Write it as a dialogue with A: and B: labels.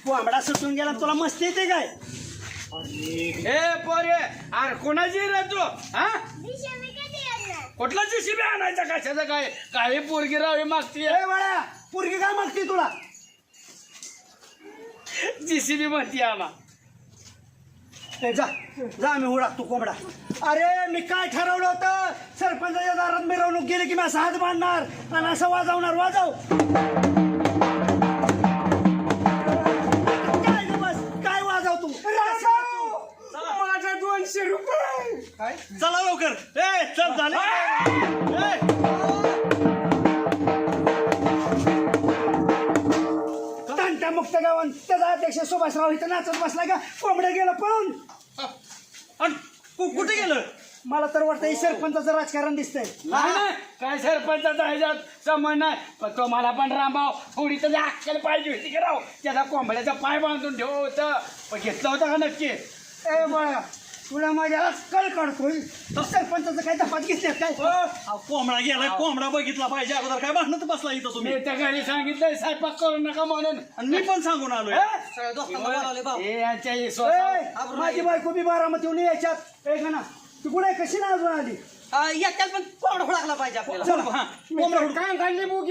A: कोंबडा सुटून गेला तुला मस्ती येते काय?
B: ए पोरे अरे कोणाची रे तू हा कुठला जीसीबी आणायचा कशाचा काय काय पोरगी राहावी मागती
A: ए बाळा पोरगी काय मागते तुला?
B: जीसीबी म्हणती आम्हा
A: ए, जा जा मी उडाकतो कोंबडा. अरे मी काय ठरवलं होतं सरपंचाच्या दारात मिरवणूक गेली की मी असा हात बांधणार आणि असं वाजवणार. वाजव काय ग बस काय वाजव तू?
B: माझा 200 रुपये
A: काय
C: चला लवकर ए चल झाले
A: तांत्या मुक्त गावात त्याचा अध्यक्ष सुभाषराव इथं नाचत बसला का कोंबड्या गेला पळून.
C: आणि कुठे गेलं?
A: मला तर वाटतं हे सरपंचाचं राजकारण दिसतंय.
B: नाही नाही, काय सरपंचाचा ह्याच्यात संबंध नाही पण तो मला पण रामभाऊ थोडी तरी अक्कल पाहिजे होती की राव त्याला कोंबड्याचा पाय बांधून ठेवलं होतं पण घेतलं होतं का नक्की?
A: ए बाळा तुला माझ्या अक्कल काढतोय सरपंचाचं काय तपास घेतल्यात काय?
C: कोंबडा गेलाय कोंबडा बघितला पाहिजे अगोदर काय भांडणं बसला इथं तुम्ही
B: मी त्या घरी सांगितलंय स्वयंपाक करू नका म्हणून
C: आणि मी पण सांगून आलोय
B: हे यांच्या
A: ए,
B: विश्वासावर
A: माझी बायको बी बारामतीहून यायच्यात एक ना तू कुठे कशी ना अजून आली?
D: पण कोंबडा हुडाकला पाहिजे आपल्याला.
A: चल
B: काय काढली बुक